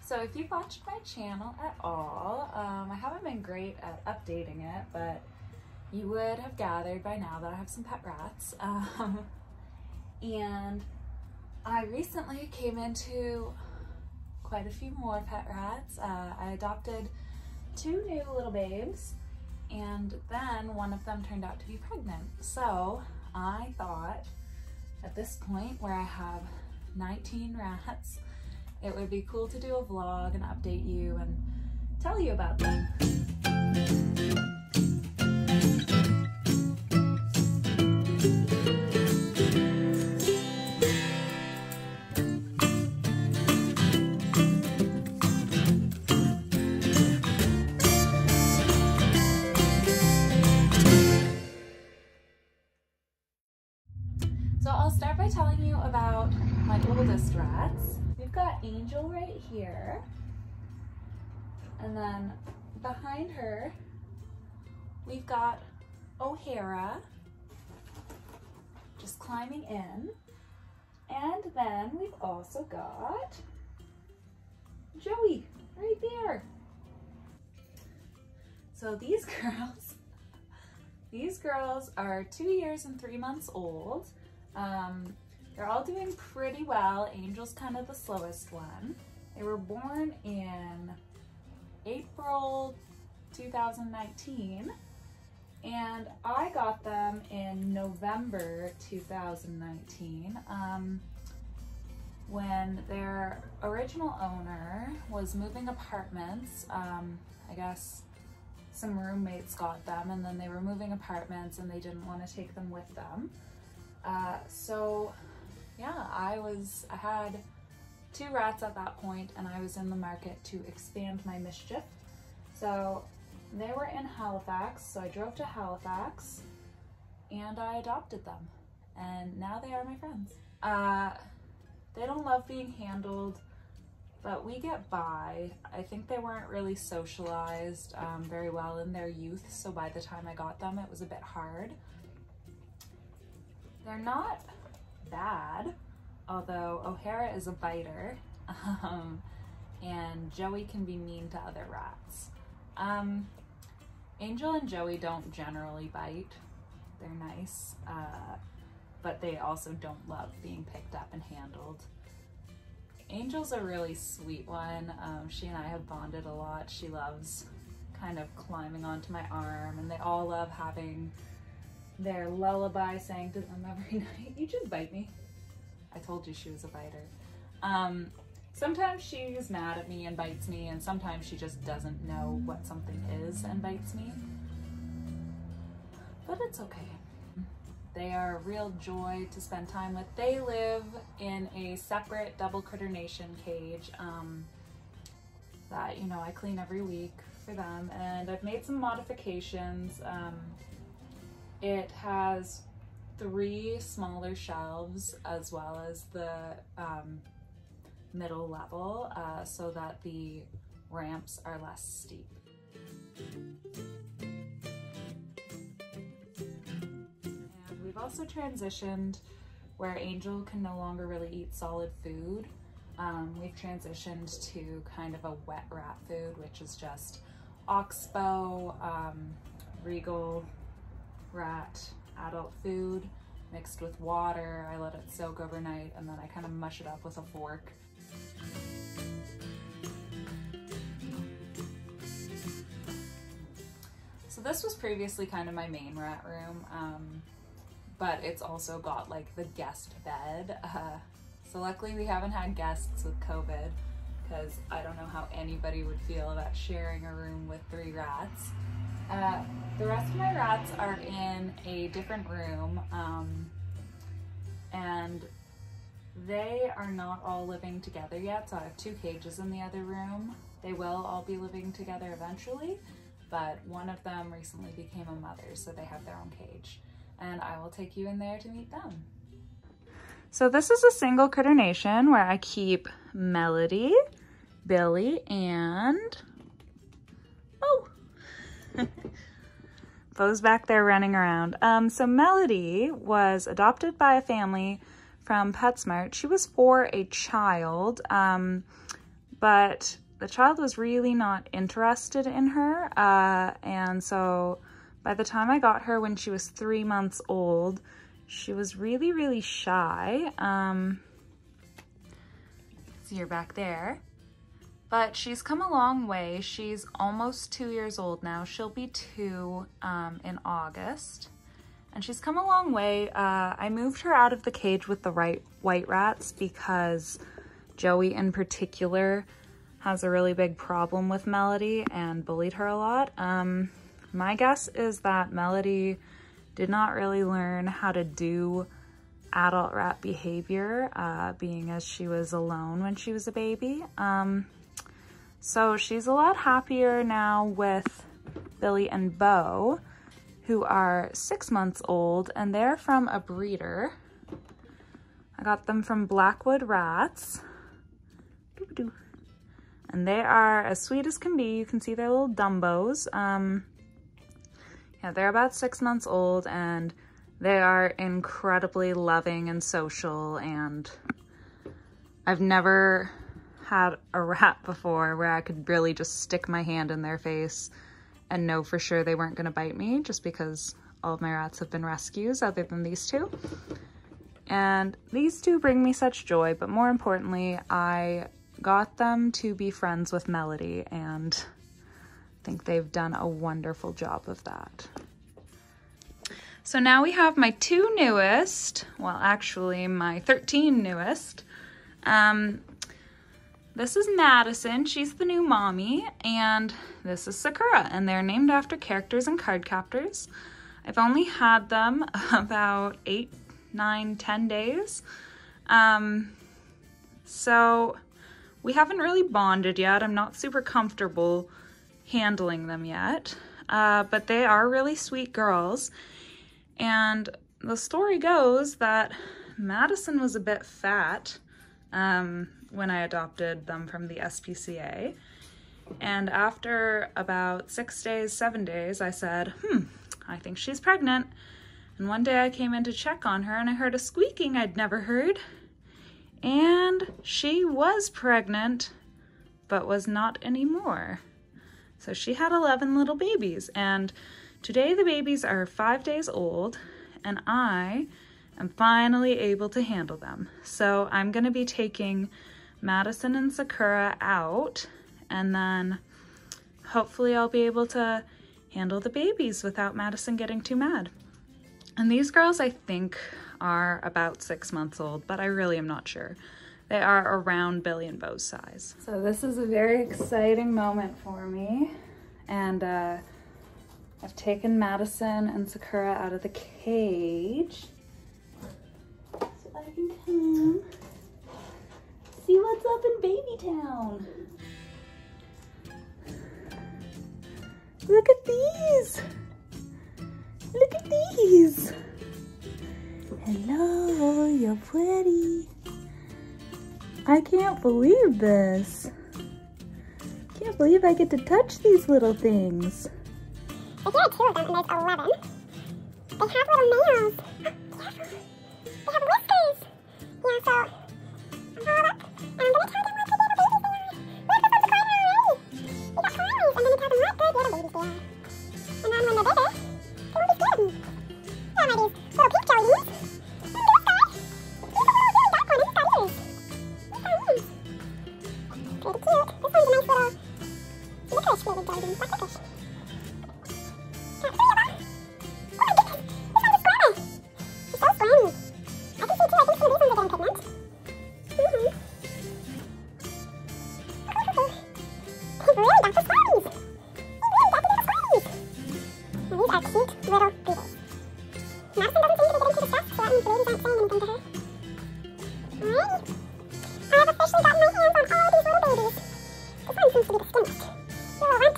So if you've watched my channel at all, I haven't been great at updating it, but you would have gathered by now that I have some pet rats. And I recently came into quite a few more pet rats. I adopted 2 new little babes, and then one of them turned out to be pregnant. So I thought at this point where I have 19 rats, it would be cool to do a vlog and update you and tell you about them. So I'll start by telling you about my oldest rats. We've got Angel right here, and then behind her we've got O'Hara just climbing in, and then we've also got Joey right there. So these girls are 2 years and 3 months old. They're all doing pretty well. Angel's kind of the slowest one. They were born in April 2019, and I got them in November 2019 when their original owner was moving apartments. I guess some roommates got them, and then they were moving apartments and they didn't want to take them with them. So yeah, I had 2 rats at that point, and I was in the market to expand my mischief. So they were in Halifax, so I drove to Halifax and I adopted them, and now they are my friends. They don't love being handled, but we get by. I think they weren't really socialized very well in their youth, so by the time I got them, it was a bit hard. They're not bad, although O'Hara is a biter, and Joey can be mean to other rats. Angel and Joey don't generally bite. They're nice, but they also don't love being picked up and handled. Angel's a really sweet one. She and I have bonded a lot. She loves kind of climbing onto my arm, and they all love having their lullaby sang to them every night. You just bite me. I told you she was a biter. Sometimes she's mad at me and bites me, and sometimes she just doesn't know what something is and bites me. But it's okay. They are a real joy to spend time with. They live in a separate double critter nation cage that, you know, I clean every week for them, and I've made some modifications. It has 3 smaller shelves as well as the middle level, so that the ramps are less steep. And we've also transitioned where Angel can no longer really eat solid food. We've transitioned to kind of a wet rat food, which is just Oxbow, Regal rat adult food mixed with water. I let it soak overnight, and then I kind of mush it up with a fork. So this was previously kind of my main rat room, but it's also got like the guest bed. So luckily we haven't had guests with COVID, because I don't know how anybody would feel about sharing a room with 3 rats. The rest of my rats are in a different room, and they are not all living together yet, so I have 2 cages in the other room. They will all be living together eventually, but one of them recently became a mother, so they have their own cage, and I will take you in there to meet them. So this is a single critter nation where I keep Melody, Billy, and Bo's back there running around. So Melody was adopted by a family from PetSmart. She was for a child, but the child was really not interested in her. And so by the time I got her when she was 3 months old, she was really, really shy. See her back there. But she's come a long way. She's almost 2 years old now. She'll be 2 in August. And she's come a long way. I moved her out of the cage with the white rats because Joey in particular has a really big problem with Melody and bullied her a lot. My guess is that Melody did not really learn how to do adult rat behavior, being as she was alone when she was a baby. So she's a lot happier now with Billy and Bo, who are 6 months old, and they're from a breeder. I got them from Blackwood Rats. And they are as sweet as can be. You can see their little Dumbos. Yeah, they're about 6 months old, and they are incredibly loving and social, and I've never had a rat before where I could really just stick my hand in their face and know for sure they weren't gonna bite me, just because all of my rats have been rescues other than these two. And these two bring me such joy, but more importantly, I got them to be friends with Melody, and I think they've done a wonderful job of that. So now we have my 2 newest, well actually my 13 newest. This is Madison, she's the new mommy, and this is Sakura, and they're named after characters and card captors. I've only had them about 8, 9, 10 days. So we haven't really bonded yet. I'm not super comfortable handling them yet, but they are really sweet girls. And the story goes that Madison was a bit fat when I adopted them from the SPCA. And after about 6 days, 7 days, I said, I think she's pregnant. And one day I came in to check on her and I heard a squeaking I'd never heard. And she was pregnant, but was not anymore. So she had 11 little babies, and today the babies are 5 days old, and I am finally able to handle them. So I'm gonna be taking Madison and Sakura out, and then hopefully I'll be able to handle the babies without Madison getting too mad. And these girls, I think, are about 6 months old, but I really am not sure. They are around Billy and Bo's size. So this is a very exciting moment for me. And I've taken Madison and Sakura out of the cage. So I can come see what's up in Baby Town. Look at these. Look at these. Hello, you're pretty. I can't believe this. Can't believe I get to touch these little things. If you had 2 of them and there's 11, they have little nails. They have whiskers. Yeah, so, look. And I'm gonna tell them what the little babies they are. Look, there's lots of crying already. You got crying, and then you tell them what good little babies they are. And then when they're bigger, they won't be scared. Yeah, my these little peep jellies. And this guy, he's a little really dark one, and he's got ears. He's got ears. Pretty cute. This one's a nice little licorice flavored jelly bean, black licorice. Got 3 of them. Oh my goodness, this one's a squirrel. He's so slimy. I can see too, I think some of these ones are getting pregnant. He's really got the squirrelies. He's really got the little squirrelies. Now these are cute little beetles. Madison doesn't seem to be getting too distressed, so that means the babies aren't saying anything to her. Alright. I have officially gotten my hands on all of these little babies. This one seems to be the skinniest. Little runt.